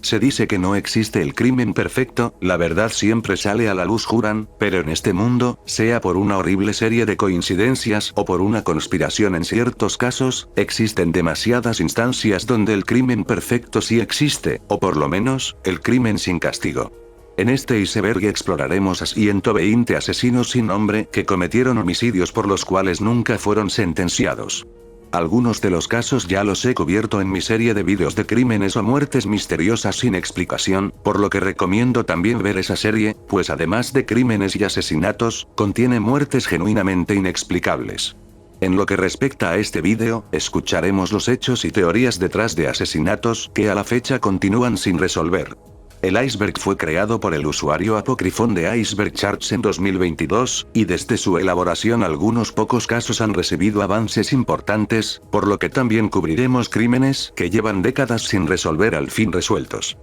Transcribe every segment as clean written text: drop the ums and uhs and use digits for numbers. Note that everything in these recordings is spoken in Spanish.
Se dice que no existe el crimen perfecto, la verdad siempre sale a la luz, juran, pero en este mundo, sea por una horrible serie de coincidencias o por una conspiración en ciertos casos, existen demasiadas instancias donde el crimen perfecto sí existe, o por lo menos, el crimen sin castigo. En este iceberg exploraremos a 120 asesinos sin nombre que cometieron homicidios por los cuales nunca fueron sentenciados. Algunos de los casos ya los he cubierto en mi serie de vídeos de crímenes o muertes misteriosas sin explicación, por lo que recomiendo también ver esa serie, pues además de crímenes y asesinatos, contiene muertes genuinamente inexplicables. En lo que respecta a este vídeo, escucharemos los hechos y teorías detrás de asesinatos que a la fecha continúan sin resolver. El iceberg fue creado por el usuario Apocryphon de Iceberg Charts en 2022, y desde su elaboración algunos pocos casos han recibido avances importantes, por lo que también cubriremos crímenes que llevan décadas sin resolver al fin resueltos.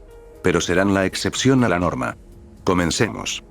Pero serán la excepción a la norma. Comencemos.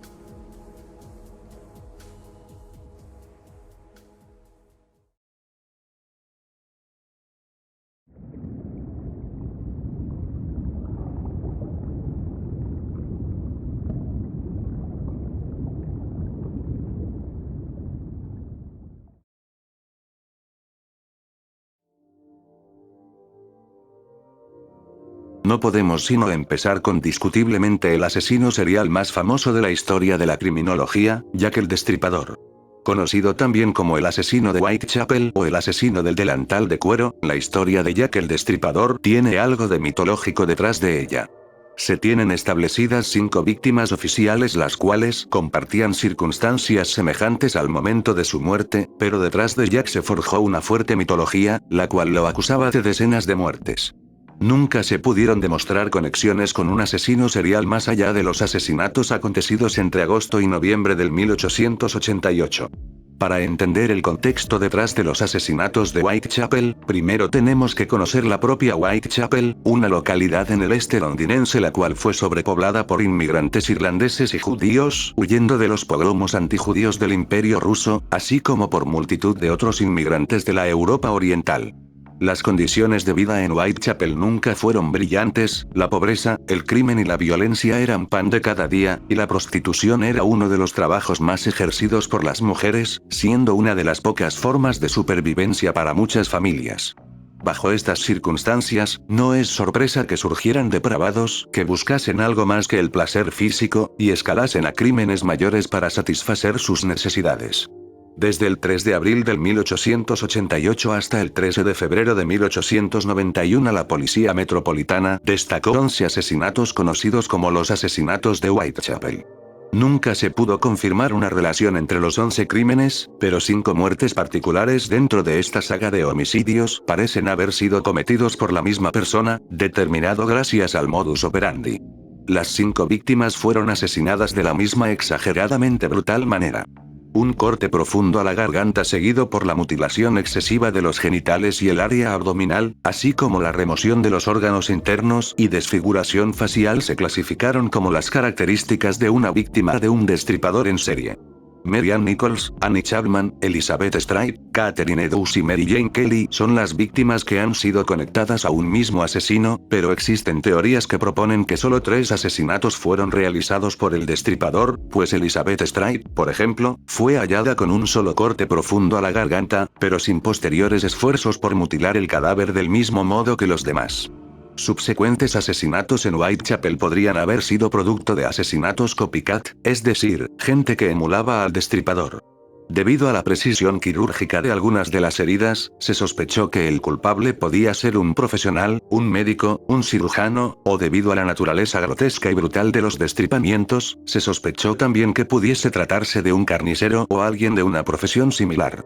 No podemos sino empezar con discutiblemente el asesino serial más famoso de la historia de la criminología, Jack el Destripador. Conocido también como el asesino de Whitechapel o el asesino del delantal de cuero, la historia de Jack el Destripador tiene algo de mitológico detrás de ella. Se tienen establecidas 5 víctimas oficiales las cuales compartían circunstancias semejantes al momento de su muerte, pero detrás de Jack se forjó una fuerte mitología, la cual lo acusaba de decenas de muertes. Nunca se pudieron demostrar conexiones con un asesino serial más allá de los asesinatos acontecidos entre agosto y noviembre del 1888. Para entender el contexto detrás de los asesinatos de Whitechapel, primero tenemos que conocer la propia Whitechapel, una localidad en el este londinense la cual fue sobrepoblada por inmigrantes irlandeses y judíos, huyendo de los pogromos antijudíos del Imperio ruso, así como por multitud de otros inmigrantes de la Europa oriental. Las condiciones de vida en Whitechapel nunca fueron brillantes, la pobreza, el crimen y la violencia eran pan de cada día, y la prostitución era uno de los trabajos más ejercidos por las mujeres, siendo una de las pocas formas de supervivencia para muchas familias. Bajo estas circunstancias, no es sorpresa que surgieran depravados, que buscasen algo más que el placer físico, y escalasen a crímenes mayores para satisfacer sus necesidades. Desde el 3 de abril del 1888 hasta el 13 de febrero de 1891 la Policía Metropolitana destacó 11 asesinatos conocidos como los asesinatos de Whitechapel. Nunca se pudo confirmar una relación entre los 11 crímenes, pero 5 muertes particulares dentro de esta saga de homicidios parecen haber sido cometidos por la misma persona, determinado gracias al modus operandi. Las 5 víctimas fueron asesinadas de la misma exageradamente brutal manera. Un corte profundo a la garganta seguido por la mutilación excesiva de los genitales y el área abdominal, así como la remoción de los órganos internos y desfiguración facial se clasificaron como las características de una víctima de un destripador en serie. Mary Ann Nichols, Annie Chapman, Elizabeth Stripe, Catherine Eddowes y Mary Jane Kelly son las víctimas que han sido conectadas a un mismo asesino, pero existen teorías que proponen que solo 3 asesinatos fueron realizados por el destripador, pues Elizabeth Stripe, por ejemplo, fue hallada con un solo corte profundo a la garganta, pero sin posteriores esfuerzos por mutilar el cadáver del mismo modo que los demás. Subsecuentes asesinatos en Whitechapel podrían haber sido producto de asesinatos copycat, es decir, gente que emulaba al destripador. Debido a la precisión quirúrgica de algunas de las heridas, se sospechó que el culpable podía ser un profesional, un médico, un cirujano, o debido a la naturaleza grotesca y brutal de los destripamientos, se sospechó también que pudiese tratarse de un carnicero o alguien de una profesión similar.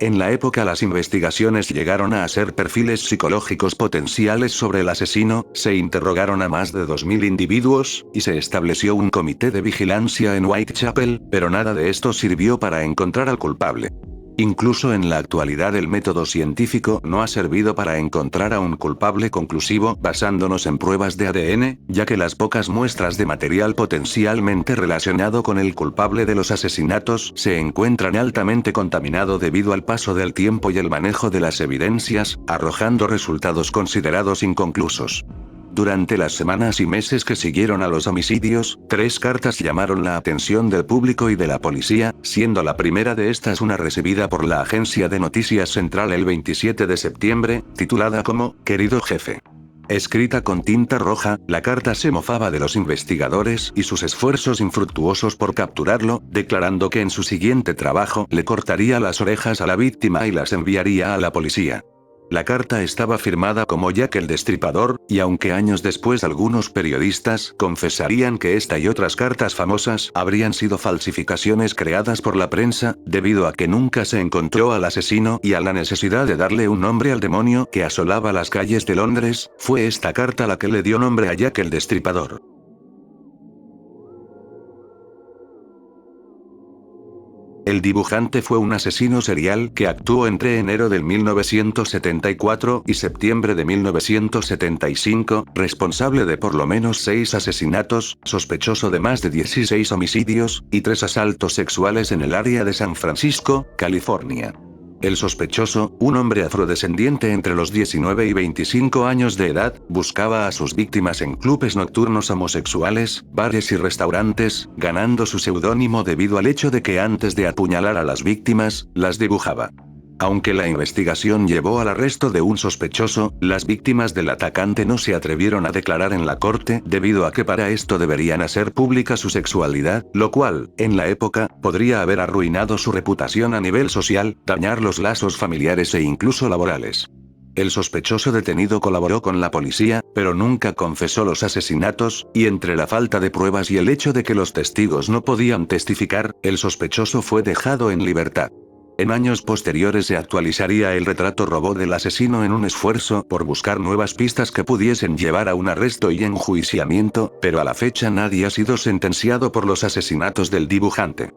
En la época las investigaciones llegaron a hacer perfiles psicológicos potenciales sobre el asesino, se interrogaron a más de 2000 individuos, y se estableció un comité de vigilancia en Whitechapel, pero nada de esto sirvió para encontrar al culpable. Incluso en la actualidad el método científico no ha servido para encontrar a un culpable conclusivo basándonos en pruebas de ADN, ya que las pocas muestras de material potencialmente relacionado con el culpable de los asesinatos se encuentran altamente contaminado debido al paso del tiempo y el manejo de las evidencias, arrojando resultados considerados inconclusos. Durante las semanas y meses que siguieron a los homicidios, 3 cartas llamaron la atención del público y de la policía, siendo la primera de estas una recibida por la agencia de noticias Central el 27 de septiembre, titulada como "Querido jefe". Escrita con tinta roja, la carta se mofaba de los investigadores y sus esfuerzos infructuosos por capturarlo, declarando que en su siguiente trabajo le cortaría las orejas a la víctima y las enviaría a la policía. La carta estaba firmada como Jack el Destripador, y aunque años después algunos periodistas confesarían que esta y otras cartas famosas habrían sido falsificaciones creadas por la prensa, debido a que nunca se encontró al asesino y a la necesidad de darle un nombre al demonio que asolaba las calles de Londres, fue esta carta la que le dio nombre a Jack el Destripador. El dibujante fue un asesino serial que actuó entre enero de 1974 y septiembre de 1975, responsable de por lo menos 6 asesinatos, sospechoso de más de 16 homicidios, y 3 asaltos sexuales en el área de San Francisco, California. El sospechoso, un hombre afrodescendiente entre los 19 y 25 años de edad, buscaba a sus víctimas en clubes nocturnos homosexuales, bares y restaurantes, ganando su seudónimo debido al hecho de que antes de apuñalar a las víctimas, las dibujaba. Aunque la investigación llevó al arresto de un sospechoso, las víctimas del atacante no se atrevieron a declarar en la corte debido a que para esto deberían hacer pública su sexualidad, lo cual, en la época, podría haber arruinado su reputación a nivel social, dañar los lazos familiares e incluso laborales. El sospechoso detenido colaboró con la policía, pero nunca confesó los asesinatos, y entre la falta de pruebas y el hecho de que los testigos no podían testificar, el sospechoso fue dejado en libertad. En años posteriores se actualizaría el retrato robot del asesino en un esfuerzo por buscar nuevas pistas que pudiesen llevar a un arresto y enjuiciamiento, pero a la fecha nadie ha sido sentenciado por los asesinatos del dibujante.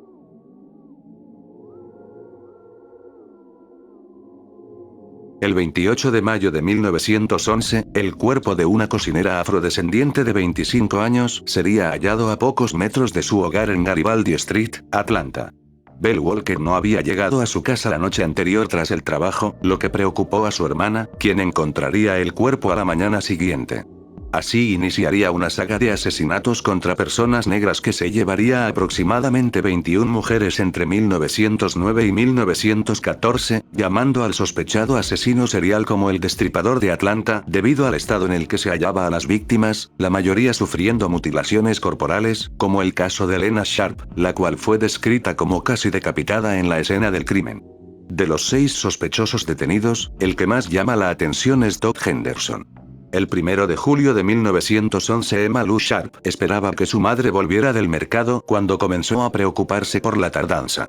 El 28 de mayo de 1911, el cuerpo de una cocinera afrodescendiente de 25 años sería hallado a pocos metros de su hogar en Garibaldi Street, Atlanta. Belle Walker no había llegado a su casa la noche anterior tras el trabajo, lo que preocupó a su hermana, quien encontraría el cuerpo a la mañana siguiente. Así iniciaría una saga de asesinatos contra personas negras que se llevaría a aproximadamente 21 mujeres entre 1909 y 1914, llamando al sospechado asesino serial como el Destripador de Atlanta, debido al estado en el que se hallaba a las víctimas, la mayoría sufriendo mutilaciones corporales, como el caso de Lena Sharp, la cual fue descrita como casi decapitada en la escena del crimen. De los 6 sospechosos detenidos, el que más llama la atención es Doc Henderson. El 1 de julio de 1911 Emma Lou Sharp esperaba que su madre volviera del mercado cuando comenzó a preocuparse por la tardanza.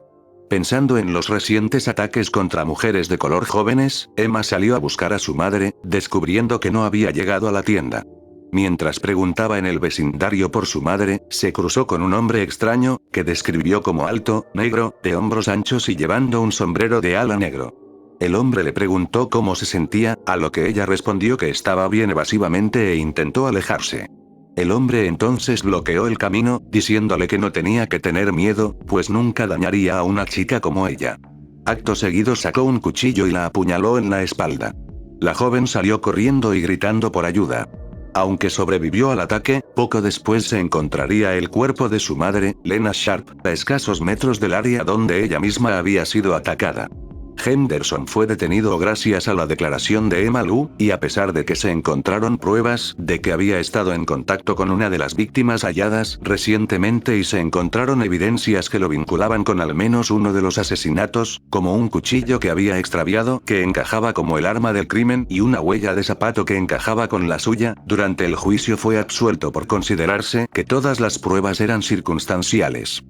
Pensando en los recientes ataques contra mujeres de color jóvenes, Emma salió a buscar a su madre, descubriendo que no había llegado a la tienda. Mientras preguntaba en el vecindario por su madre, se cruzó con un hombre extraño, que describió como alto, negro, de hombros anchos y llevando un sombrero de ala negro. El hombre le preguntó cómo se sentía, a lo que ella respondió que estaba bien evasivamente e intentó alejarse. El hombre entonces bloqueó el camino, diciéndole que no tenía que tener miedo, pues nunca dañaría a una chica como ella. Acto seguido sacó un cuchillo y la apuñaló en la espalda. La joven salió corriendo y gritando por ayuda. Aunque sobrevivió al ataque, poco después se encontraría el cuerpo de su madre, Lena Sharp, a escasos metros del área donde ella misma había sido atacada. Henderson fue detenido gracias a la declaración de Emma Lou, y a pesar de que se encontraron pruebas de que había estado en contacto con una de las víctimas halladas recientemente y se encontraron evidencias que lo vinculaban con al menos uno de los asesinatos, como un cuchillo que había extraviado que encajaba como el arma del crimen y una huella de zapato que encajaba con la suya, durante el juicio fue absuelto por considerarse que todas las pruebas eran circunstanciales.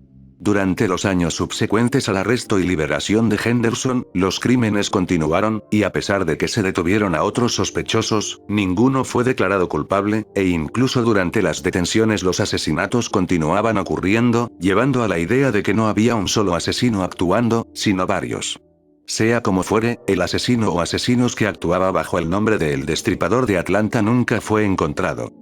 Durante los años subsecuentes al arresto y liberación de Henderson, los crímenes continuaron, y a pesar de que se detuvieron a otros sospechosos, ninguno fue declarado culpable, e incluso durante las detenciones los asesinatos continuaban ocurriendo, llevando a la idea de que no había un solo asesino actuando, sino varios. Sea como fuere, el asesino o asesinos que actuaba bajo el nombre de El Destripador de Atlanta nunca fue encontrado.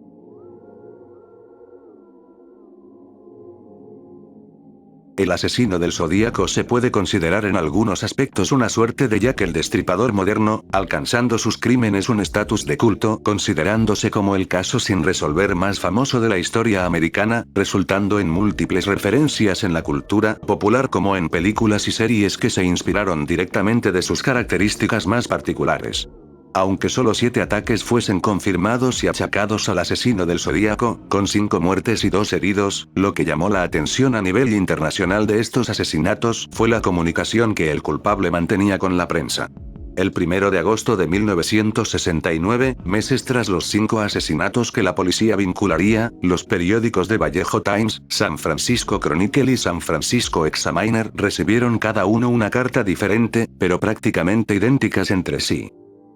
El asesino del Zodíaco se puede considerar en algunos aspectos una suerte de Jack el Destripador moderno, alcanzando sus crímenes un estatus de culto, considerándose como el caso sin resolver más famoso de la historia americana, resultando en múltiples referencias en la cultura popular como en películas y series que se inspiraron directamente de sus características más particulares. Aunque solo 7 ataques fuesen confirmados y achacados al asesino del Zodíaco, con 5 muertes y 2 heridos, lo que llamó la atención a nivel internacional de estos asesinatos fue la comunicación que el culpable mantenía con la prensa. El 1 de agosto de 1969, meses tras los 5 asesinatos que la policía vincularía, los periódicos de Vallejo Times, San Francisco Chronicle y San Francisco Examiner recibieron cada uno una carta diferente, pero prácticamente idénticas entre sí.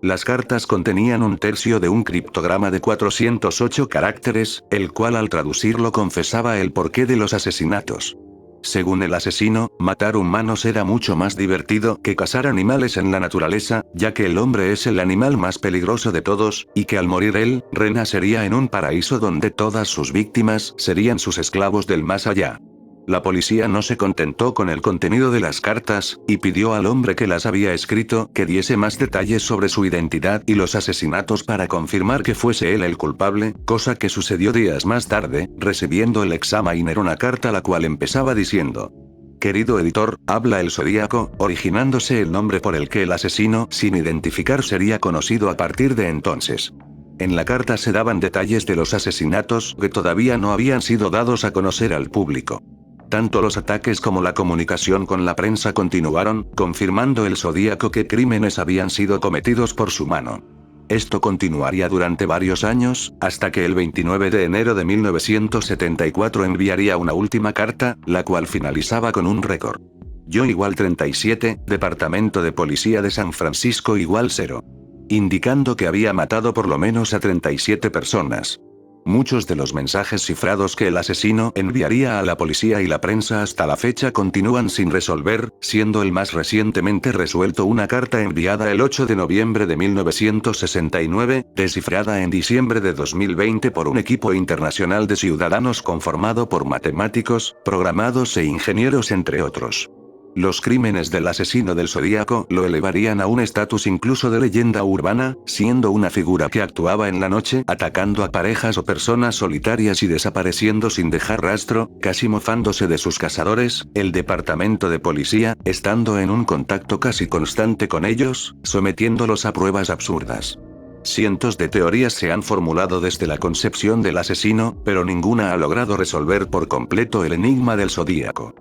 Las cartas contenían un tercio de un criptograma de 408 caracteres, el cual al traducirlo confesaba el porqué de los asesinatos. Según el asesino, matar humanos era mucho más divertido que cazar animales en la naturaleza, ya que el hombre es el animal más peligroso de todos, y que al morir él, renacería en un paraíso donde todas sus víctimas serían sus esclavos del más allá. La policía no se contentó con el contenido de las cartas, y pidió al hombre que las había escrito que diese más detalles sobre su identidad y los asesinatos para confirmar que fuese él el culpable, cosa que sucedió días más tarde, recibiendo el Examiner una carta la cual empezaba diciendo: «Querido editor, habla el Zodíaco», originándose el nombre por el que el asesino sin identificar sería conocido a partir de entonces. En la carta se daban detalles de los asesinatos que todavía no habían sido dados a conocer al público. Tanto los ataques como la comunicación con la prensa continuaron, confirmando el Zodíaco que crímenes habían sido cometidos por su mano. Esto continuaría durante varios años, hasta que el 29 de enero de 1974 enviaría una última carta, la cual finalizaba con un récord. Yo igual 37, Departamento de Policía de San Francisco igual 0. Indicando que había matado por lo menos a 37 personas. Muchos de los mensajes cifrados que el asesino enviaría a la policía y la prensa hasta la fecha continúan sin resolver, siendo el más recientemente resuelto una carta enviada el 8 de noviembre de 1969, descifrada en diciembre de 2020 por un equipo internacional de ciudadanos conformado por matemáticos, programados e ingenieros entre otros. Los crímenes del asesino del Zodíaco lo elevarían a un estatus incluso de leyenda urbana, siendo una figura que actuaba en la noche atacando a parejas o personas solitarias y desapareciendo sin dejar rastro, casi mofándose de sus cazadores, el departamento de policía, estando en un contacto casi constante con ellos, sometiéndolos a pruebas absurdas. Cientos de teorías se han formulado desde la concepción del asesino, pero ninguna ha logrado resolver por completo el enigma del Zodíaco.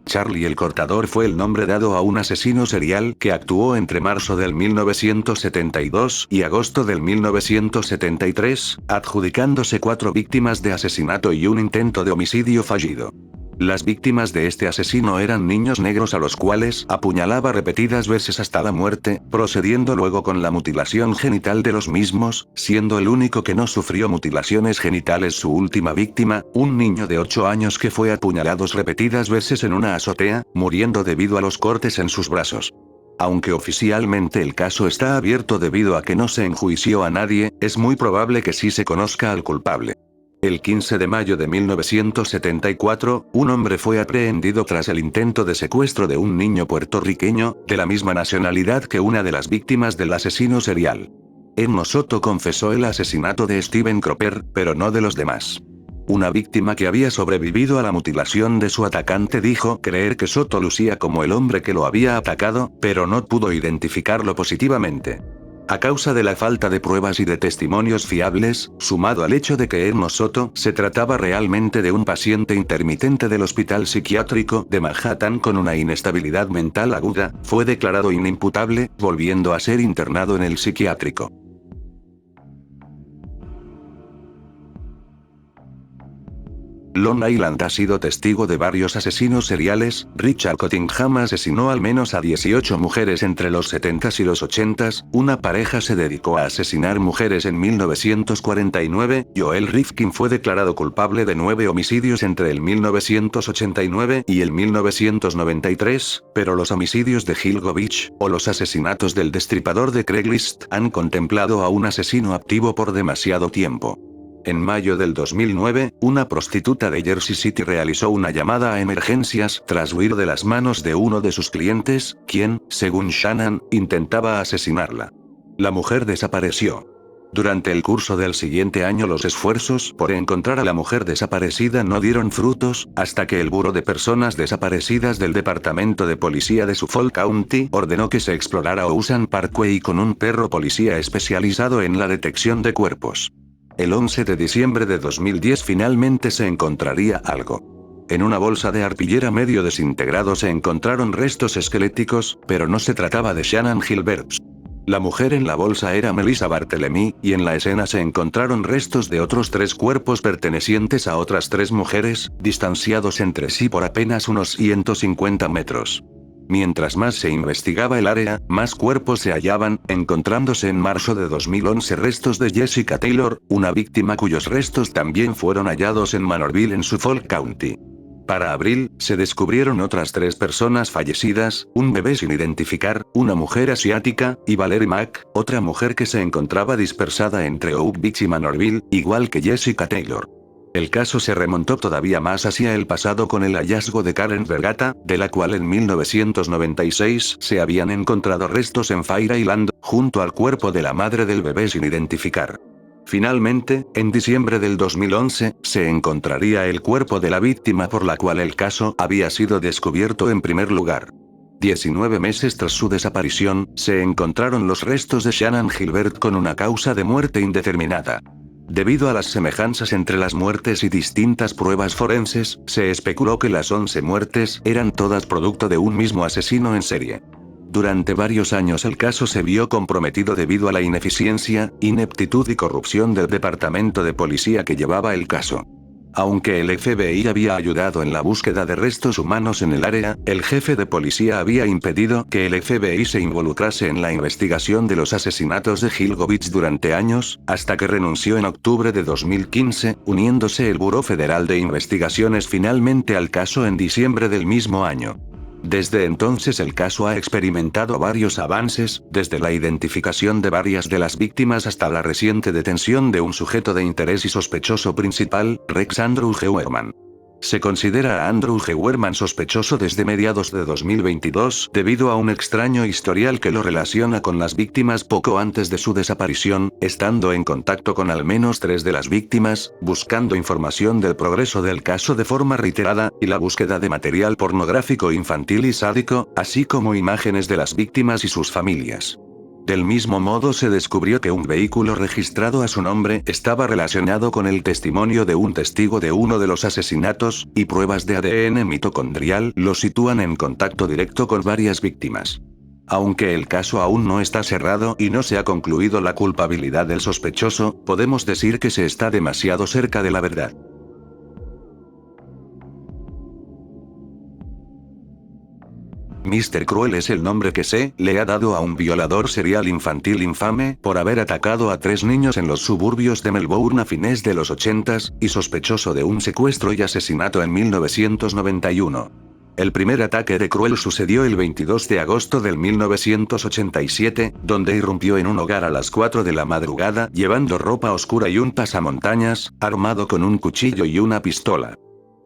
Charlie el Cortador fue el nombre dado a un asesino serial que actuó entre marzo del 1972 y agosto del 1973, adjudicándose 4 víctimas de asesinato y un intento de homicidio fallido. Las víctimas de este asesino eran niños negros a los cuales apuñalaba repetidas veces hasta la muerte, procediendo luego con la mutilación genital de los mismos, siendo el único que no sufrió mutilaciones genitales su última víctima, un niño de 8 años que fue apuñalado repetidas veces en una azotea, muriendo debido a los cortes en sus brazos. Aunque oficialmente el caso está abierto debido a que no se enjuició a nadie, es muy probable que sí se conozca al culpable. El 15 de mayo de 1974, un hombre fue aprehendido tras el intento de secuestro de un niño puertorriqueño, de la misma nacionalidad que una de las víctimas del asesino serial. Ernest Soto confesó el asesinato de Steven Cropper, pero no de los demás. Una víctima que había sobrevivido a la mutilación de su atacante dijo creer que Soto lucía como el hombre que lo había atacado, pero no pudo identificarlo positivamente. A causa de la falta de pruebas y de testimonios fiables, sumado al hecho de que Ernest Soto se trataba realmente de un paciente intermitente del Hospital Psiquiátrico de Manhattan con una inestabilidad mental aguda, fue declarado inimputable, volviendo a ser internado en el psiquiátrico. Long Island ha sido testigo de varios asesinos seriales. Richard Cottingham asesinó al menos a 18 mujeres entre los 70s y los 80s, una pareja se dedicó a asesinar mujeres en 1949, Joel Rifkin fue declarado culpable de 9 homicidios entre el 1989 y el 1993, pero los homicidios de Gilgo Beach, o los asesinatos del destripador de Craigslist, han contemplado a un asesino activo por demasiado tiempo. En mayo del 2009, una prostituta de Jersey City realizó una llamada a emergencias tras huir de las manos de uno de sus clientes, quien, según Shannon, intentaba asesinarla. La mujer desapareció. Durante el curso del siguiente año los esfuerzos por encontrar a la mujer desaparecida no dieron frutos, hasta que el Buró de Personas Desaparecidas del Departamento de Policía de Suffolk County ordenó que se explorara Ocean Parkway con un perro policía especializado en la detección de cuerpos. El 11 de diciembre de 2010 finalmente se encontraría algo. En una bolsa de arpillera medio desintegrado se encontraron restos esqueléticos, pero no se trataba de Shannon Gilbert. La mujer en la bolsa era Melissa Barthélemy, y en la escena se encontraron restos de otros 3 cuerpos pertenecientes a otras 3 mujeres, distanciados entre sí por apenas unos 150 metros. Mientras más se investigaba el área, más cuerpos se hallaban, encontrándose en marzo de 2011 restos de Jessica Taylor, una víctima cuyos restos también fueron hallados en Manorville en Suffolk County. Para abril, se descubrieron otras 3 personas fallecidas, un bebé sin identificar, una mujer asiática, y Valerie Mack, otra mujer que se encontraba dispersada entre Oak Beach y Manorville, igual que Jessica Taylor. El caso se remontó todavía más hacia el pasado con el hallazgo de Karen Vergata, de la cual en 1996 se habían encontrado restos en Fire Island, junto al cuerpo de la madre del bebé sin identificar. Finalmente, en diciembre del 2011, se encontraría el cuerpo de la víctima por la cual el caso había sido descubierto en primer lugar. 19 meses tras su desaparición, se encontraron los restos de Shannon Gilbert con una causa de muerte indeterminada. Debido a las semejanzas entre las muertes y distintas pruebas forenses, se especuló que las 11 muertes eran todas producto de un mismo asesino en serie. Durante varios años el caso se vio comprometido debido a la ineficiencia, ineptitud y corrupción del departamento de policía que llevaba el caso. Aunque el FBI había ayudado en la búsqueda de restos humanos en el área, el jefe de policía había impedido que el FBI se involucrase en la investigación de los asesinatos de Hilgovich durante años, hasta que renunció en octubre de 2015, uniéndose el Buró Federal de Investigaciones finalmente al caso en diciembre del mismo año. Desde entonces el caso ha experimentado varios avances, desde la identificación de varias de las víctimas hasta la reciente detención de un sujeto de interés y sospechoso principal, Rex Andrew Heuermann. Se considera a Andrew Heuermann sospechoso desde mediados de 2022 debido a un extraño historial que lo relaciona con las víctimas poco antes de su desaparición, estando en contacto con al menos 3 de las víctimas, buscando información del progreso del caso de forma reiterada, y la búsqueda de material pornográfico infantil y sádico, así como imágenes de las víctimas y sus familias. Del mismo modo se descubrió que un vehículo registrado a su nombre estaba relacionado con el testimonio de un testigo de uno de los asesinatos, y pruebas de ADN mitocondrial lo sitúan en contacto directo con varias víctimas. Aunque el caso aún no está cerrado y no se ha concluido la culpabilidad del sospechoso, podemos decir que se está demasiado cerca de la verdad. Mr. Cruel es el nombre que se le ha dado a un violador serial infantil infame por haber atacado a 3 niños en los suburbios de Melbourne a fines de los 80s, y sospechoso de un secuestro y asesinato en 1991. El primer ataque de Cruel sucedió el 22 de agosto del 1987, donde irrumpió en un hogar a las 4 de la madrugada llevando ropa oscura y un pasamontañas, armado con un cuchillo y una pistola.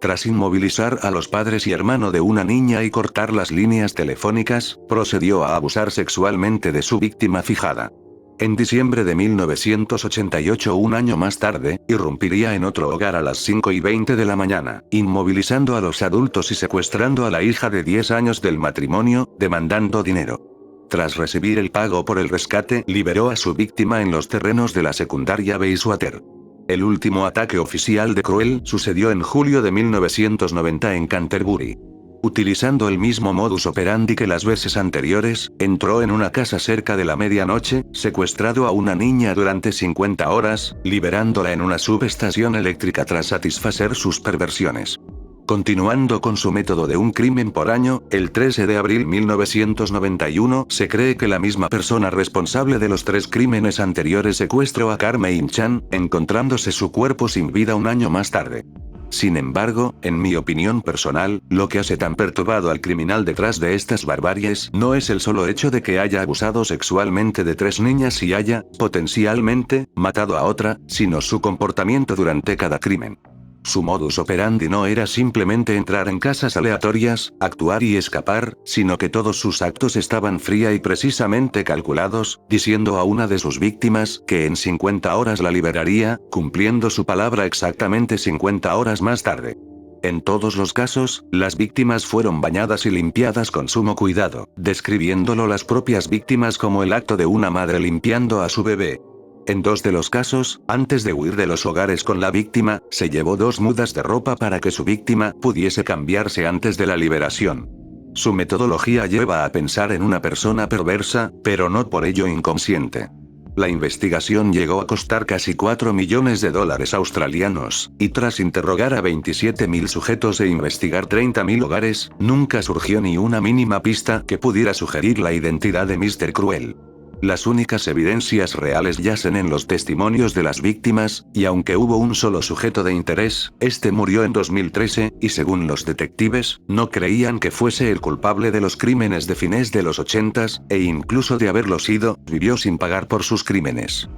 Tras inmovilizar a los padres y hermano de una niña y cortar las líneas telefónicas, procedió a abusar sexualmente de su víctima fijada. En diciembre de 1988, un año más tarde, irrumpiría en otro hogar a las 5:20 de la mañana, inmovilizando a los adultos y secuestrando a la hija de 10 años del matrimonio, demandando dinero. Tras recibir el pago por el rescate, liberó a su víctima en los terrenos de la secundaria Bayswater. El último ataque oficial de Cruel sucedió en julio de 1990 en Canterbury. Utilizando el mismo modus operandi que las veces anteriores, entró en una casa cerca de la medianoche, secuestrado a una niña durante 50 horas, liberándola en una subestación eléctrica tras satisfacer sus perversiones. Continuando con su método de un crimen por año, el 13 de abril 1991 se cree que la misma persona responsable de los 3 crímenes anteriores secuestró a Carmine Chan, encontrándose su cuerpo sin vida un año más tarde. Sin embargo, en mi opinión personal, lo que hace tan perturbado al criminal detrás de estas barbaries no es el solo hecho de que haya abusado sexualmente de 3 niñas y haya, potencialmente, matado a otra, sino su comportamiento durante cada crimen. Su modus operandi no era simplemente entrar en casas aleatorias, actuar y escapar, sino que todos sus actos estaban fría y precisamente calculados, diciendo a una de sus víctimas que en 50 horas la liberaría, cumpliendo su palabra exactamente 50 horas más tarde. En todos los casos, las víctimas fueron bañadas y limpiadas con sumo cuidado, describiéndolo las propias víctimas como el acto de una madre limpiando a su bebé. En 2 de los casos, antes de huir de los hogares con la víctima, se llevó 2 mudas de ropa para que su víctima pudiese cambiarse antes de la liberación. Su metodología lleva a pensar en una persona perversa, pero no por ello inconsciente. La investigación llegó a costar casi 4 millones de dólares australianos, y tras interrogar a 27.000 sujetos e investigar 30.000 hogares, nunca surgió ni una mínima pista que pudiera sugerir la identidad de Mr. Cruel. Las únicas evidencias reales yacen en los testimonios de las víctimas, y aunque hubo un solo sujeto de interés, este murió en 2013, y según los detectives, no creían que fuese el culpable de los crímenes de fines de los 80s, e incluso de haberlo sido, vivió sin pagar por sus crímenes.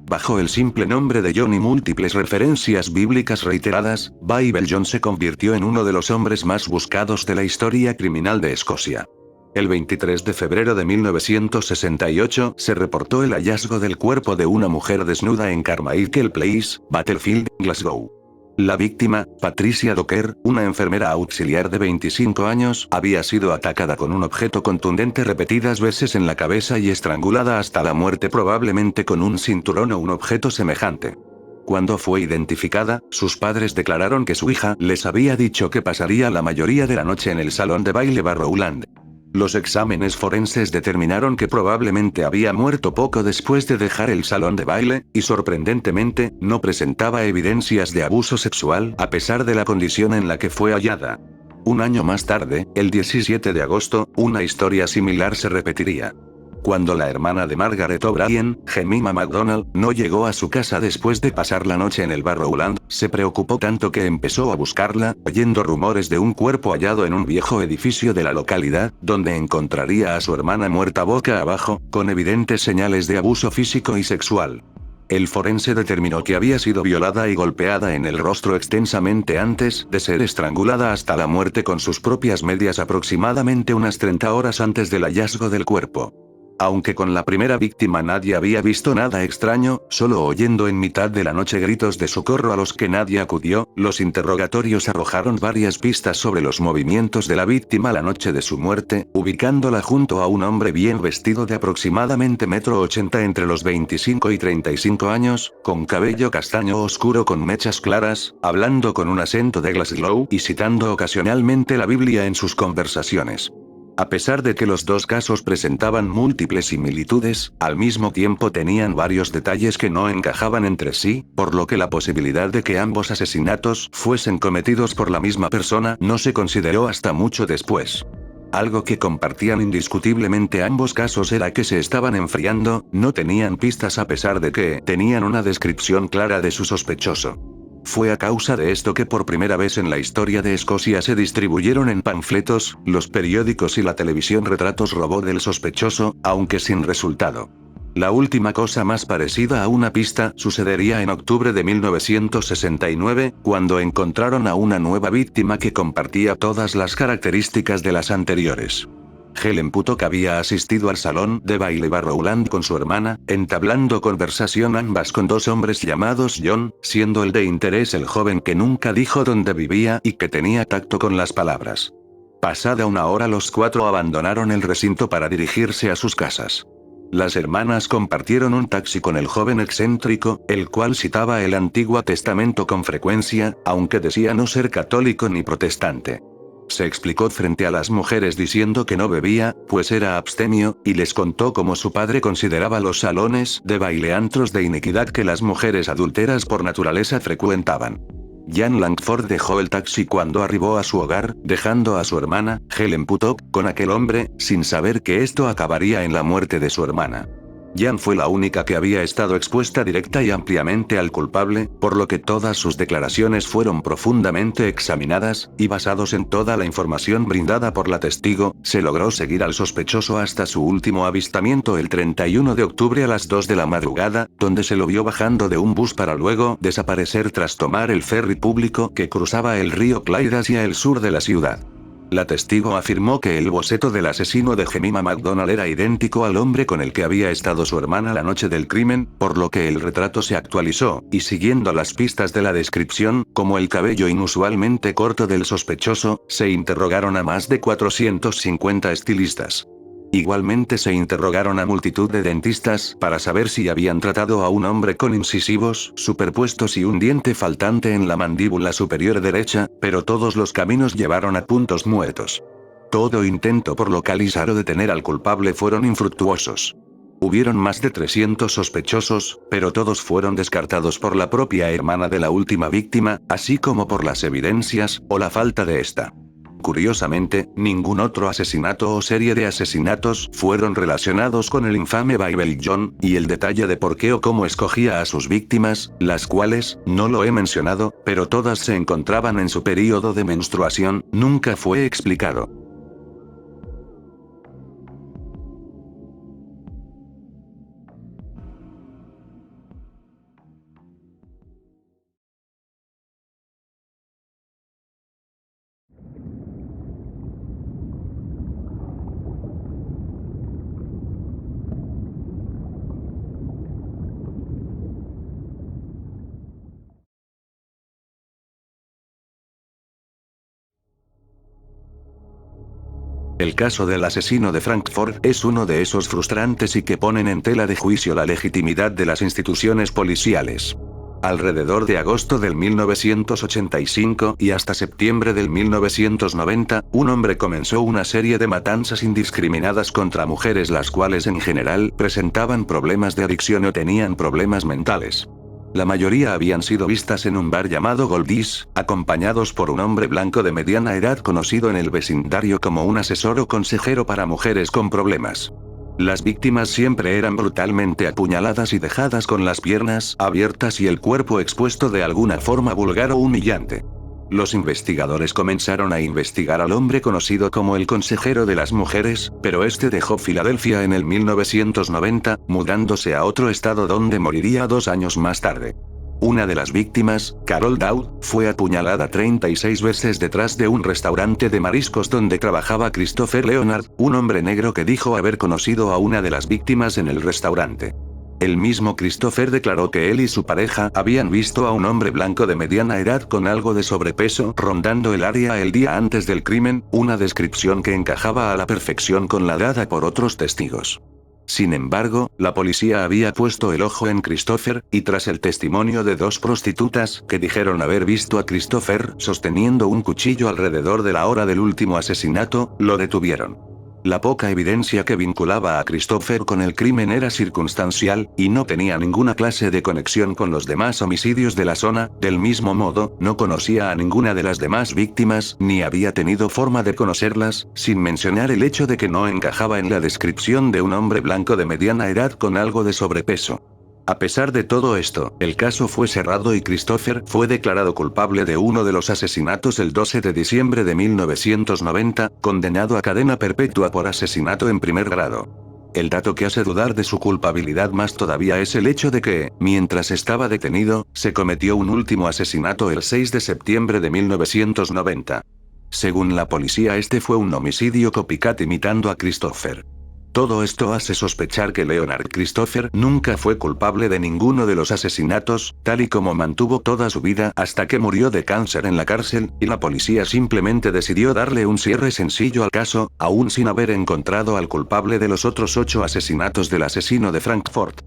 Bajo el simple nombre de John y múltiples referencias bíblicas reiteradas, Bible John se convirtió en uno de los hombres más buscados de la historia criminal de Escocia. El 23 de febrero de 1968 se reportó el hallazgo del cuerpo de una mujer desnuda en Carmichael Place, Battlefield, Glasgow. La víctima, Patricia Docker, una enfermera auxiliar de 25 años, había sido atacada con un objeto contundente repetidas veces en la cabeza y estrangulada hasta la muerte, probablemente con un cinturón o un objeto semejante. Cuando fue identificada, sus padres declararon que su hija les había dicho que pasaría la mayoría de la noche en el salón de baile Barrowland. Los exámenes forenses determinaron que probablemente había muerto poco después de dejar el salón de baile, y sorprendentemente, no presentaba evidencias de abuso sexual a pesar de la condición en la que fue hallada. Un año más tarde, el 17 de agosto, una historia similar se repetiría. Cuando la hermana de Margaret O'Brien, Jemima MacDonald, no llegó a su casa después de pasar la noche en el Barrowland, se preocupó tanto que empezó a buscarla, oyendo rumores de un cuerpo hallado en un viejo edificio de la localidad, donde encontraría a su hermana muerta boca abajo, con evidentes señales de abuso físico y sexual. El forense determinó que había sido violada y golpeada en el rostro extensamente antes de ser estrangulada hasta la muerte con sus propias medias aproximadamente unas 30 horas antes del hallazgo del cuerpo. Aunque con la primera víctima nadie había visto nada extraño, solo oyendo en mitad de la noche gritos de socorro a los que nadie acudió, los interrogatorios arrojaron varias pistas sobre los movimientos de la víctima la noche de su muerte, ubicándola junto a un hombre bien vestido de aproximadamente 1,80 m entre los 25 y 35 años, con cabello castaño oscuro con mechas claras, hablando con un acento de Glasgow y citando ocasionalmente la Biblia en sus conversaciones. A pesar de que los 2 casos presentaban múltiples similitudes, al mismo tiempo tenían varios detalles que no encajaban entre sí, por lo que la posibilidad de que ambos asesinatos fuesen cometidos por la misma persona no se consideró hasta mucho después. Algo que compartían indiscutiblemente ambos casos era que se estaban enfriando, no tenían pistas a pesar de que tenían una descripción clara de su sospechoso. Fue a causa de esto que por primera vez en la historia de Escocia se distribuyeron en panfletos, los periódicos y la televisión retratos robot del sospechoso, aunque sin resultado. La última cosa más parecida a una pista sucedería en octubre de 1969, cuando encontraron a una nueva víctima que compartía todas las características de las anteriores. Helen Puttock había asistido al salón de baile Barrowland con su hermana, entablando conversación ambas con 2 hombres llamados John, siendo el de interés el joven que nunca dijo dónde vivía y que tenía tacto con las palabras. Pasada una hora los 4 abandonaron el recinto para dirigirse a sus casas. Las hermanas compartieron un taxi con el joven excéntrico, el cual citaba el Antiguo Testamento con frecuencia, aunque decía no ser católico ni protestante. Se explicó frente a las mujeres diciendo que no bebía, pues era abstemio, y les contó cómo su padre consideraba los salones de baile antros de iniquidad que las mujeres adúlteras por naturaleza frecuentaban. Jan Langford dejó el taxi cuando arribó a su hogar, dejando a su hermana, Helen Puttock, con aquel hombre, sin saber que esto acabaría en la muerte de su hermana. Jan fue la única que había estado expuesta directa y ampliamente al culpable, por lo que todas sus declaraciones fueron profundamente examinadas, y basados en toda la información brindada por la testigo, se logró seguir al sospechoso hasta su último avistamiento el 31 de octubre a las 2 de la madrugada, donde se lo vio bajando de un bus para luego desaparecer tras tomar el ferry público que cruzaba el río Clyde hacia el sur de la ciudad. La testigo afirmó que el boceto del asesino de Jemima McDonald era idéntico al hombre con el que había estado su hermana la noche del crimen, por lo que el retrato se actualizó, y siguiendo las pistas de la descripción, como el cabello inusualmente corto del sospechoso, se interrogaron a más de 450 estilistas. Igualmente se interrogaron a multitud de dentistas para saber si habían tratado a un hombre con incisivos superpuestos y un diente faltante en la mandíbula superior derecha, pero todos los caminos llevaron a puntos muertos. Todo intento por localizar o detener al culpable fueron infructuosos. Hubieron más de 300 sospechosos, pero todos fueron descartados por la propia hermana de la última víctima, así como por las evidencias, o la falta de esta. Curiosamente, ningún otro asesinato o serie de asesinatos fueron relacionados con el infame Bible John, y el detalle de por qué o cómo escogía a sus víctimas, las cuales, no lo he mencionado, pero todas se encontraban en su período de menstruación, nunca fue explicado. El caso del asesino de Frankfurt es uno de esos frustrantes y que ponen en tela de juicio la legitimidad de las instituciones policiales. Alrededor de agosto del 1985 y hasta septiembre del 1990, un hombre comenzó una serie de matanzas indiscriminadas contra mujeres, las cuales en general presentaban problemas de adicción o tenían problemas mentales. La mayoría habían sido vistas en un bar llamado Goldie's, acompañados por un hombre blanco de mediana edad conocido en el vecindario como un asesor o consejero para mujeres con problemas. Las víctimas siempre eran brutalmente apuñaladas y dejadas con las piernas abiertas y el cuerpo expuesto de alguna forma vulgar o humillante. Los investigadores comenzaron a investigar al hombre conocido como el consejero de las mujeres, pero este dejó Filadelfia en el 1990, mudándose a otro estado donde moriría 2 años más tarde. Una de las víctimas, Carol Dowd, fue apuñalada 36 veces detrás de un restaurante de mariscos donde trabajaba Christopher Leonard, un hombre negro que dijo haber conocido a una de las víctimas en el restaurante. El mismo Christopher declaró que él y su pareja habían visto a un hombre blanco de mediana edad con algo de sobrepeso rondando el área el día antes del crimen, una descripción que encajaba a la perfección con la dada por otros testigos. Sin embargo, la policía había puesto el ojo en Christopher, y tras el testimonio de 2 prostitutas que dijeron haber visto a Christopher sosteniendo un cuchillo alrededor de la hora del último asesinato, lo detuvieron. La poca evidencia que vinculaba a Christopher con el crimen era circunstancial, y no tenía ninguna clase de conexión con los demás homicidios de la zona. Del mismo modo, no conocía a ninguna de las demás víctimas, ni había tenido forma de conocerlas, sin mencionar el hecho de que no encajaba en la descripción de un hombre blanco de mediana edad con algo de sobrepeso. A pesar de todo esto, el caso fue cerrado y Christopher fue declarado culpable de uno de los asesinatos el 12 de diciembre de 1990, condenado a cadena perpetua por asesinato en primer grado. El dato que hace dudar de su culpabilidad más todavía es el hecho de que, mientras estaba detenido, se cometió un último asesinato el 6 de septiembre de 1990. Según la policía, este fue un homicidio copycat imitando a Christopher. Todo esto hace sospechar que Leonard Christopher nunca fue culpable de ninguno de los asesinatos, tal y como mantuvo toda su vida hasta que murió de cáncer en la cárcel, y la policía simplemente decidió darle un cierre sencillo al caso, aún sin haber encontrado al culpable de los otros 8 asesinatos del asesino de Frankfurt.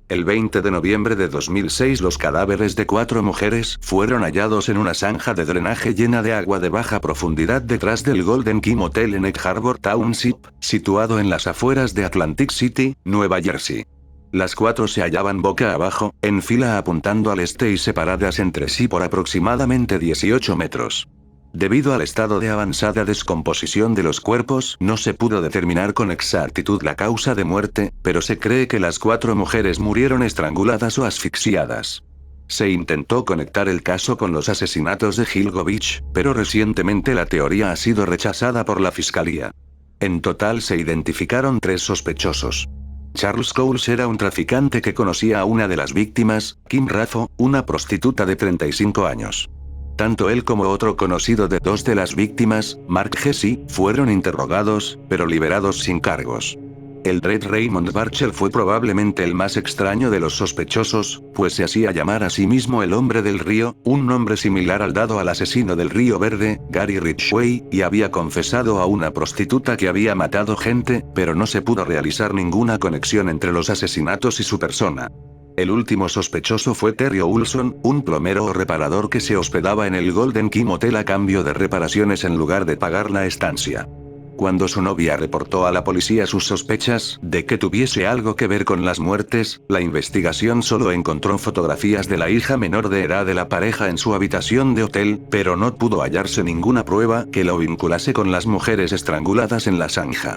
El 20 de noviembre de 2006 los cadáveres de 4 mujeres fueron hallados en una zanja de drenaje llena de agua de baja profundidad detrás del Golden Key Motel en Egg Harbor Township, situado en las afueras de Atlantic City, Nueva Jersey. Las 4 se hallaban boca abajo, en fila apuntando al este y separadas entre sí por aproximadamente 18 metros. Debido al estado de avanzada descomposición de los cuerpos, no se pudo determinar con exactitud la causa de muerte, pero se cree que las 4 mujeres murieron estranguladas o asfixiadas. Se intentó conectar el caso con los asesinatos de Hilgovich, pero recientemente la teoría ha sido rechazada por la fiscalía. En total se identificaron 3 sospechosos. Charles Cowles era un traficante que conocía a una de las víctimas, Kim Raffo, una prostituta de 35 años. Tanto él como otro conocido de 2 de las víctimas, Mark Jesse, fueron interrogados, pero liberados sin cargos. El Dread Raymond Barchel fue probablemente el más extraño de los sospechosos, pues se hacía llamar a sí mismo el Hombre del Río, un nombre similar al dado al asesino del Río Verde, Gary Ridgway, y había confesado a una prostituta que había matado gente, pero no se pudo realizar ninguna conexión entre los asesinatos y su persona. El último sospechoso fue Terry Olson, un plomero o reparador que se hospedaba en el Golden Key Motel a cambio de reparaciones en lugar de pagar la estancia. Cuando su novia reportó a la policía sus sospechas de que tuviese algo que ver con las muertes, la investigación solo encontró fotografías de la hija menor de edad de la pareja en su habitación de hotel, pero no pudo hallarse ninguna prueba que lo vinculase con las mujeres estranguladas en la zanja.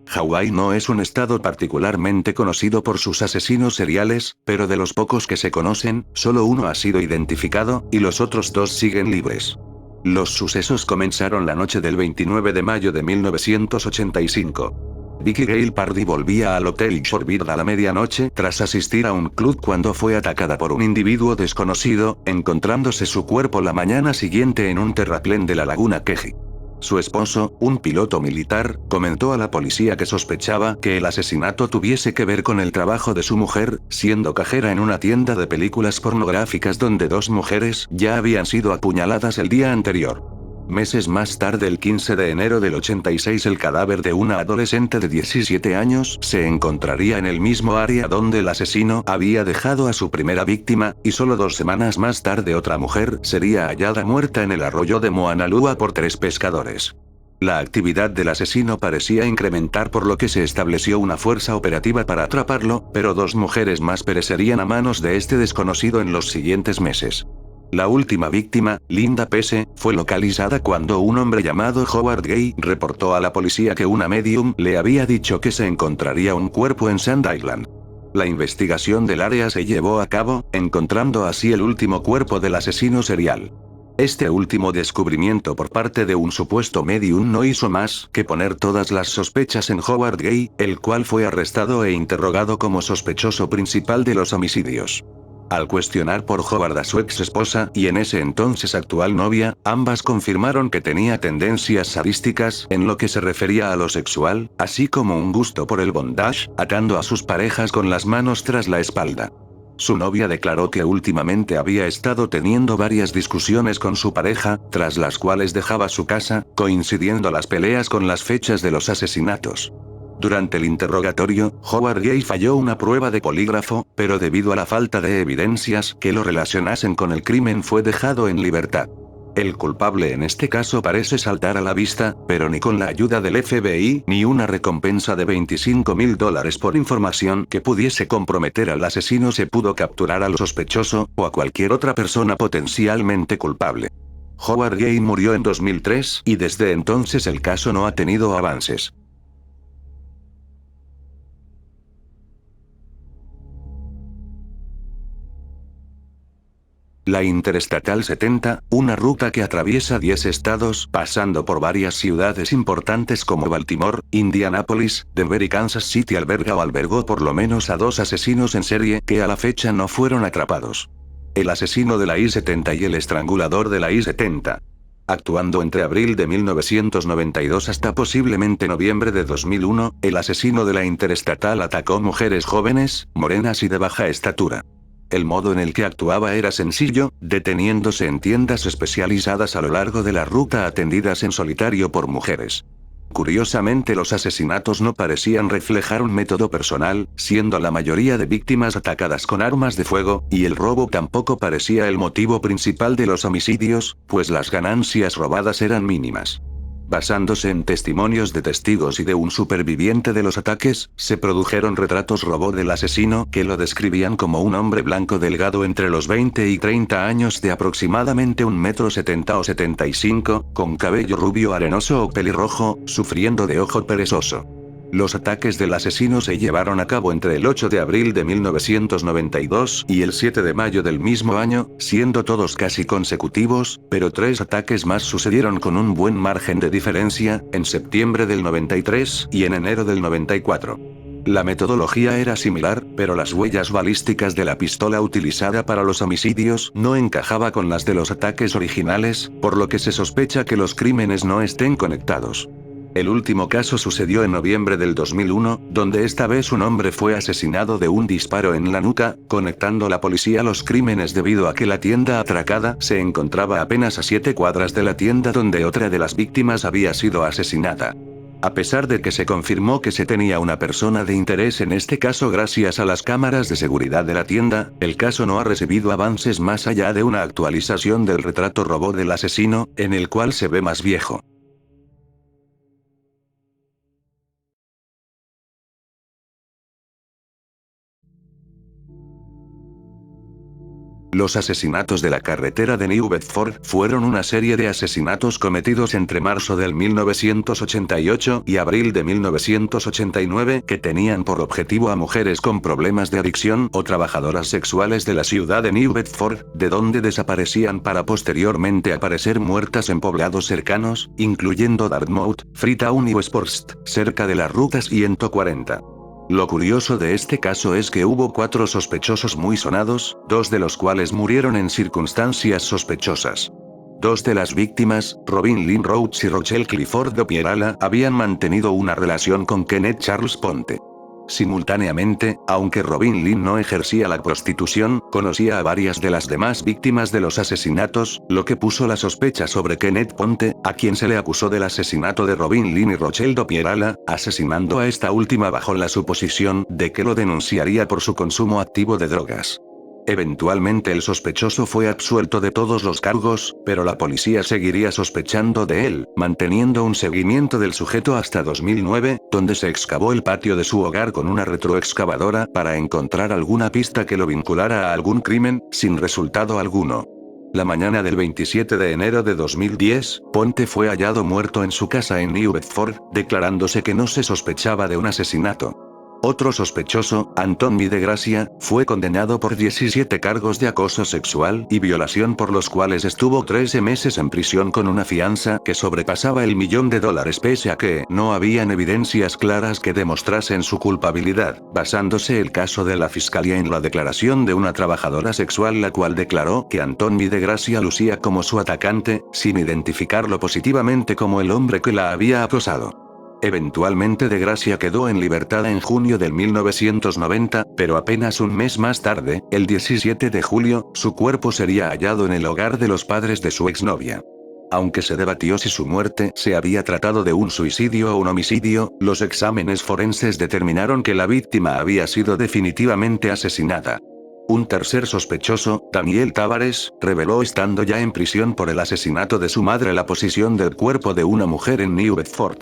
Hawái no es un estado particularmente conocido por sus asesinos seriales, pero de los pocos que se conocen, solo uno ha sido identificado, y los otros 2 siguen libres. Los sucesos comenzaron la noche del 29 de mayo de 1985. Vicky Gale Pardy volvía al Hotel Shorebird a la medianoche tras asistir a un club cuando fue atacada por un individuo desconocido, encontrándose su cuerpo la mañana siguiente en un terraplén de la laguna Keji. Su esposo, un piloto militar, comentó a la policía que sospechaba que el asesinato tuviese que ver con el trabajo de su mujer, siendo cajera en una tienda de películas pornográficas donde 2 mujeres ya habían sido apuñaladas el día anterior. Meses más tarde, el 15 de enero del 86, el cadáver de una adolescente de 17 años se encontraría en el mismo área donde el asesino había dejado a su primera víctima, y solo 2 semanas más tarde otra mujer sería hallada muerta en el arroyo de Moanalua por 3 pescadores. La actividad del asesino parecía incrementar, por lo que se estableció una fuerza operativa para atraparlo, pero 2 mujeres más perecerían a manos de este desconocido en los siguientes meses. La última víctima, Linda Pese, fue localizada cuando un hombre llamado Howard Gay reportó a la policía que una medium le había dicho que se encontraría un cuerpo en Sand Island. La investigación del área se llevó a cabo, encontrando así el último cuerpo del asesino serial. Este último descubrimiento por parte de un supuesto medium no hizo más que poner todas las sospechas en Howard Gay, el cual fue arrestado e interrogado como sospechoso principal de los homicidios. Al cuestionar por Howard a su ex esposa y en ese entonces actual novia, ambas confirmaron que tenía tendencias sadísticas en lo que se refería a lo sexual, así como un gusto por el bondage, atando a sus parejas con las manos tras la espalda. Su novia declaró que últimamente había estado teniendo varias discusiones con su pareja, tras las cuales dejaba su casa, coincidiendo las peleas con las fechas de los asesinatos. Durante el interrogatorio, Howard Gay falló una prueba de polígrafo, pero debido a la falta de evidencias que lo relacionasen con el crimen fue dejado en libertad. El culpable en este caso parece saltar a la vista, pero ni con la ayuda del FBI ni una recompensa de $25,000 por información que pudiese comprometer al asesino se pudo capturar al sospechoso, o a cualquier otra persona potencialmente culpable. Howard Gay murió en 2003 y desde entonces el caso no ha tenido avances. La Interestatal 70, una ruta que atraviesa 10 estados, pasando por varias ciudades importantes como Baltimore, Indianápolis, Denver y Kansas City, alberga o albergó por lo menos a 2 asesinos en serie que a la fecha no fueron atrapados. El asesino de la I-70 y el estrangulador de la I-70. Actuando entre abril de 1992 hasta posiblemente noviembre de 2001, el asesino de la Interestatal atacó mujeres jóvenes, morenas y de baja estatura. El modo en el que actuaba era sencillo, deteniéndose en tiendas especializadas a lo largo de la ruta atendidas en solitario por mujeres. Curiosamente, los asesinatos no parecían reflejar un método personal, siendo la mayoría de víctimas atacadas con armas de fuego, y el robo tampoco parecía el motivo principal de los homicidios, pues las ganancias robadas eran mínimas. Basándose en testimonios de testigos y de un superviviente de los ataques, se produjeron retratos robot del asesino que lo describían como un hombre blanco delgado entre los 20 y 30 años de aproximadamente 1,70 m o 75, con cabello rubio arenoso o pelirrojo, sufriendo de ojo perezoso. Los ataques del asesino se llevaron a cabo entre el 8 de abril de 1992 y el 7 de mayo del mismo año, siendo todos casi consecutivos, pero 3 ataques más sucedieron con un buen margen de diferencia, en septiembre del 93 y en enero del 94. La metodología era similar, pero las huellas balísticas de la pistola utilizada para los homicidios no encajaba con las de los ataques originales, por lo que se sospecha que los crímenes no estén conectados. El último caso sucedió en noviembre del 2001, donde esta vez un hombre fue asesinado de un disparo en la nuca, conectando la policía a los crímenes debido a que la tienda atracada se encontraba apenas a 7 cuadras de la tienda donde otra de las víctimas había sido asesinada. A pesar de que se confirmó que se tenía una persona de interés en este caso gracias a las cámaras de seguridad de la tienda, el caso no ha recibido avances más allá de una actualización del retrato robot del asesino, en el cual se ve más viejo. Los asesinatos de la carretera de New Bedford fueron una serie de asesinatos cometidos entre marzo del 1988 y abril de 1989 que tenían por objetivo a mujeres con problemas de adicción o trabajadoras sexuales de la ciudad de New Bedford, de donde desaparecían para posteriormente aparecer muertas en poblados cercanos, incluyendo Dartmouth, Freetown y Westport, cerca de la ruta 140. Lo curioso de este caso es que hubo 4 sospechosos muy sonados, 2 de los cuales murieron en circunstancias sospechosas. 2 de las víctimas, Robin Lynn Rhodes y Rochelle Clifford Opierala, habían mantenido una relación con Kenneth Charles Ponte. Simultáneamente, aunque Robin Lynn no ejercía la prostitución, conocía a varias de las demás víctimas de los asesinatos, lo que puso la sospecha sobre Kenneth Ponte, a quien se le acusó del asesinato de Robin Lynn y Rochelle Opierala, asesinando a esta última bajo la suposición de que lo denunciaría por su consumo activo de drogas. Eventualmente el sospechoso fue absuelto de todos los cargos, pero la policía seguiría sospechando de él, manteniendo un seguimiento del sujeto hasta 2009, donde se excavó el patio de su hogar con una retroexcavadora para encontrar alguna pista que lo vinculara a algún crimen, sin resultado alguno. La mañana del 27 de enero de 2010, Ponte fue hallado muerto en su casa en New Bedford, declarándose que no se sospechaba de un asesinato. Otro sospechoso, Anthony de Gracia, fue condenado por 17 cargos de acoso sexual y violación por los cuales estuvo 13 meses en prisión con una fianza que sobrepasaba el $1.000.000 pese a que no habían evidencias claras que demostrasen su culpabilidad, basándose el caso de la fiscalía en la declaración de una trabajadora sexual la cual declaró que Anthony de Gracia lucía como su atacante, sin identificarlo positivamente como el hombre que la había acosado. Eventualmente de Gracia quedó en libertad en junio del 1990, pero apenas un mes más tarde, el 17 de julio, su cuerpo sería hallado en el hogar de los padres de su exnovia. Aunque se debatió si su muerte se había tratado de un suicidio o un homicidio, los exámenes forenses determinaron que la víctima había sido definitivamente asesinada. Un tercer sospechoso, Daniel Tavares, reveló estando ya en prisión por el asesinato de su madre la posición del cuerpo de una mujer en New Bedford.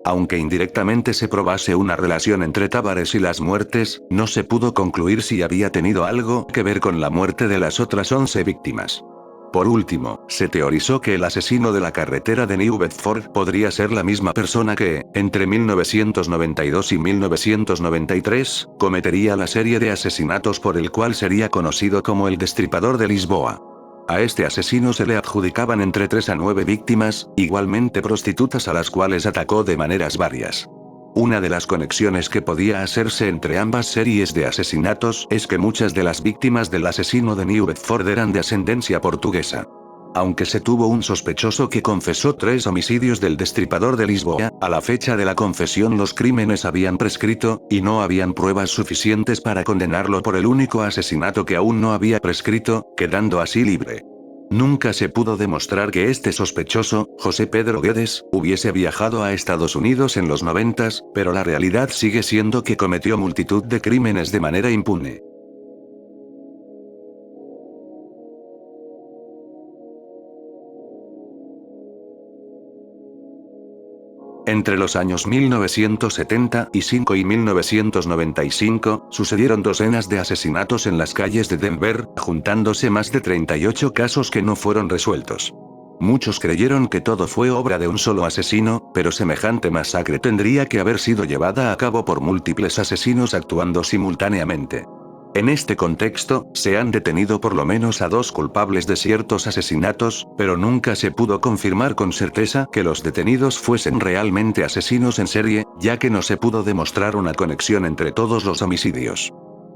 Aunque indirectamente se probase una relación entre Tavares y las muertes, no se pudo concluir si había tenido algo que ver con la muerte de las otras 11 víctimas. Por último, se teorizó que el asesino de la carretera de New Bedford podría ser la misma persona que, entre 1992 y 1993, cometería la serie de asesinatos por el cual sería conocido como el Destripador de Lisboa. A este asesino se le adjudicaban entre 3 a 9 víctimas, igualmente prostitutas a las cuales atacó de maneras varias. Una de las conexiones que podía hacerse entre ambas series de asesinatos es que muchas de las víctimas del asesino de New Bedford eran de ascendencia portuguesa. Aunque se tuvo un sospechoso que confesó 3 homicidios del Destripador de Lisboa, a la fecha de la confesión los crímenes habían prescrito, y no habían pruebas suficientes para condenarlo por el único asesinato que aún no había prescrito, quedando así libre. Nunca se pudo demostrar que este sospechoso, José Pedro Guedes, hubiese viajado a Estados Unidos en los 90, pero la realidad sigue siendo que cometió multitud de crímenes de manera impune. Entre los años 1975 y 1995, sucedieron docenas de asesinatos en las calles de Denver, juntándose más de 38 casos que no fueron resueltos. Muchos creyeron que todo fue obra de un solo asesino, pero semejante masacre tendría que haber sido llevada a cabo por múltiples asesinos actuando simultáneamente. En este contexto, se han detenido por lo menos a 2 culpables de ciertos asesinatos, pero nunca se pudo confirmar con certeza que los detenidos fuesen realmente asesinos en serie, ya que no se pudo demostrar una conexión entre todos los homicidios.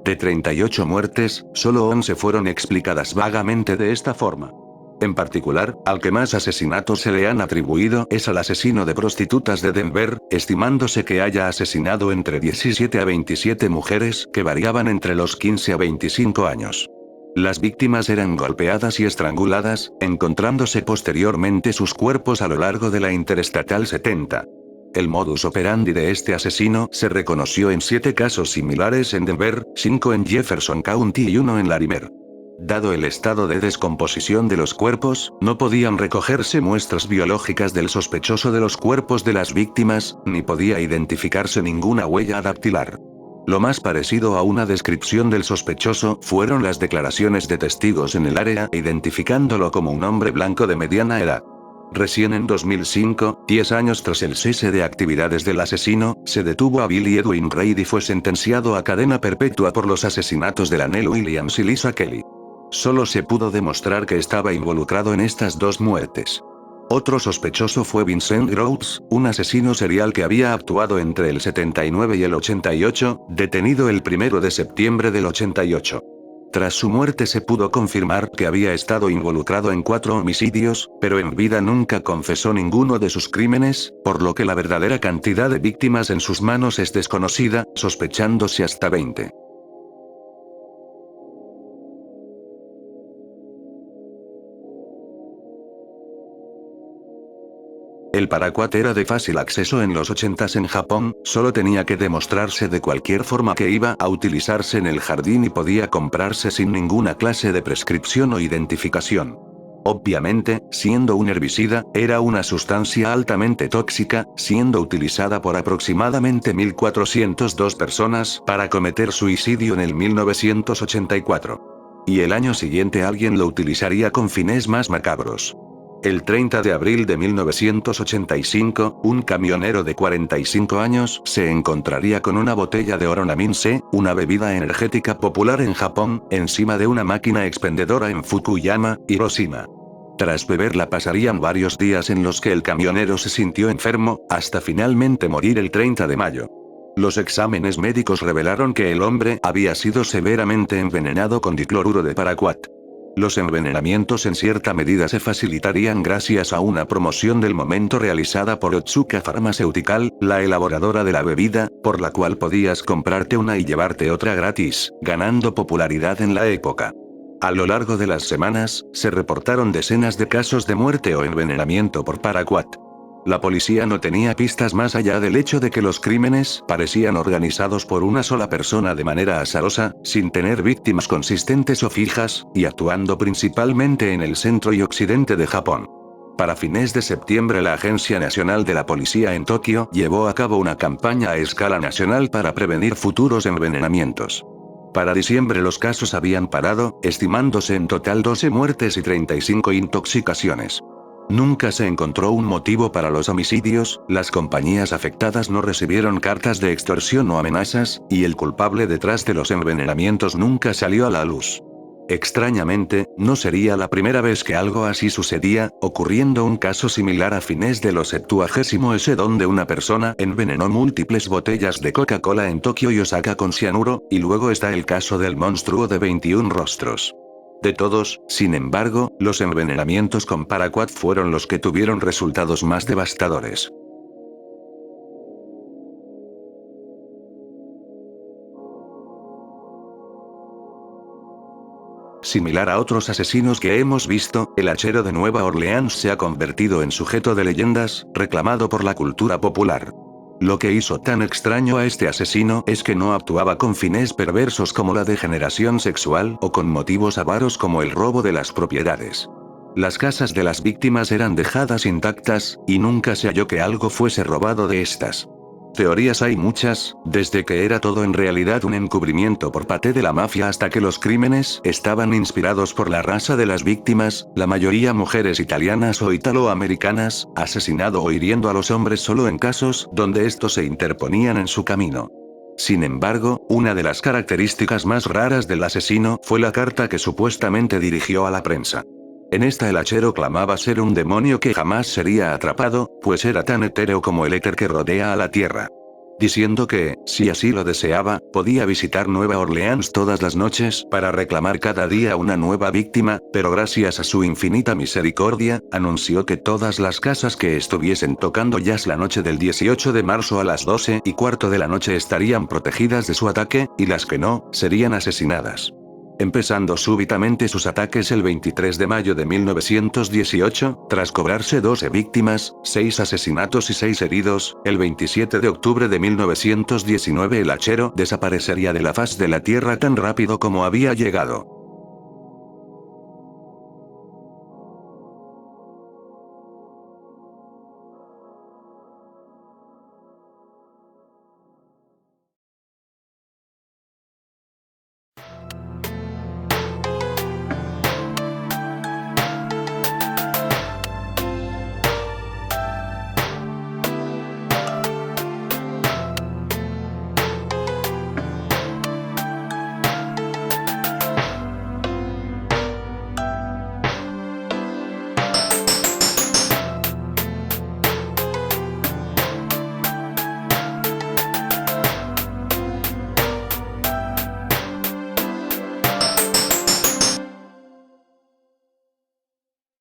De 38 muertes, solo 11 fueron explicadas vagamente de esta forma. En particular, al que más asesinatos se le han atribuido es al asesino de prostitutas de Denver, estimándose que haya asesinado entre 17 a 27 mujeres que variaban entre los 15 a 25 años. Las víctimas eran golpeadas y estranguladas, encontrándose posteriormente sus cuerpos a lo largo de la Interestatal 70. El modus operandi de este asesino se reconoció en 7 casos similares en Denver, 5 en Jefferson County y 1 en Larimer. Dado el estado de descomposición de los cuerpos, no podían recogerse muestras biológicas del sospechoso de los cuerpos de las víctimas, ni podía identificarse ninguna huella dactilar. Lo más parecido a una descripción del sospechoso fueron las declaraciones de testigos en el área, identificándolo como un hombre blanco de mediana edad. Recién en 2005, 10 años tras el cese de actividades del asesino, se detuvo a Billy Edwin Reid y fue sentenciado a cadena perpetua por los asesinatos de Lanelle Williams y Lisa Kelly. Solo se pudo demostrar que estaba involucrado en estas 2 muertes. Otro sospechoso fue Vincent Groves, un asesino serial que había actuado entre el 79 y el 88, detenido el 1 de septiembre del 88. Tras su muerte se pudo confirmar que había estado involucrado en 4 homicidios, pero en vida nunca confesó ninguno de sus crímenes, por lo que la verdadera cantidad de víctimas en sus manos es desconocida, sospechándose hasta 20. El paraquat era de fácil acceso en los 80s en Japón, solo tenía que demostrarse de cualquier forma que iba a utilizarse en el jardín y podía comprarse sin ninguna clase de prescripción o identificación. Obviamente, siendo un herbicida, era una sustancia altamente tóxica, siendo utilizada por aproximadamente 1.402 personas para cometer suicidio en el 1984. Y el año siguiente alguien lo utilizaría con fines más macabros. El 30 de abril de 1985, un camionero de 45 años se encontraría con una botella de Oronamine C, una bebida energética popular en Japón, encima de una máquina expendedora en Fukuyama, Hiroshima. Tras beberla pasarían varios días en los que el camionero se sintió enfermo, hasta finalmente morir el 30 de mayo. Los exámenes médicos revelaron que el hombre había sido severamente envenenado con dicloruro de paraquat. Los envenenamientos en cierta medida se facilitarían gracias a una promoción del momento realizada por Otsuka Pharmaceutical, la elaboradora de la bebida, por la cual podías comprarte una y llevarte otra gratis, ganando popularidad en la época. A lo largo de las semanas, se reportaron decenas de casos de muerte o envenenamiento por paraquat. La policía no tenía pistas más allá del hecho de que los crímenes parecían organizados por una sola persona de manera azarosa, sin tener víctimas consistentes o fijas, y actuando principalmente en el centro y occidente de Japón. Para fines de septiembre la Agencia Nacional de la Policía en Tokio llevó a cabo una campaña a escala nacional para prevenir futuros envenenamientos. Para diciembre los casos habían parado, estimándose en total 12 muertes y 35 intoxicaciones. Nunca se encontró un motivo para los homicidios, las compañías afectadas no recibieron cartas de extorsión o amenazas, y el culpable detrás de los envenenamientos nunca salió a la luz. Extrañamente, no sería la primera vez que algo así sucedía, ocurriendo un caso similar a fines de los 70s donde una persona envenenó múltiples botellas de Coca-Cola en Tokio y Osaka con cianuro, y luego está el caso del monstruo de 21 rostros. De todos, sin embargo, los envenenamientos con paraquat fueron los que tuvieron resultados más devastadores. Similar a otros asesinos que hemos visto, el hachero de Nueva Orleans se ha convertido en sujeto de leyendas, reclamado por la cultura popular. Lo que hizo tan extraño a este asesino es que no actuaba con fines perversos como la degeneración sexual o con motivos avaros como el robo de las propiedades. Las casas de las víctimas eran dejadas intactas, y nunca se halló que algo fuese robado de estas. Teorías hay muchas, desde que era todo en realidad un encubrimiento por parte de la mafia hasta que los crímenes estaban inspirados por la raza de las víctimas, la mayoría mujeres italianas o italoamericanas, asesinado o hiriendo a los hombres solo en casos donde estos se interponían en su camino. Sin embargo, una de las características más raras del asesino fue la carta que supuestamente dirigió a la prensa. En esta el hachero clamaba ser un demonio que jamás sería atrapado, pues era tan etéreo como el éter que rodea a la Tierra. Diciendo que, si así lo deseaba, podía visitar Nueva Orleans todas las noches para reclamar cada día una nueva víctima, pero gracias a su infinita misericordia, anunció que todas las casas que estuviesen tocando jazz la noche del 18 de marzo a las 12:15 de la noche estarían protegidas de su ataque, y las que no, serían asesinadas. Empezando súbitamente sus ataques el 23 de mayo de 1918, tras cobrarse 12 víctimas, 6 asesinatos y 6 heridos, el 27 de octubre de 1919 el hachero desaparecería de la faz de la tierra tan rápido como había llegado.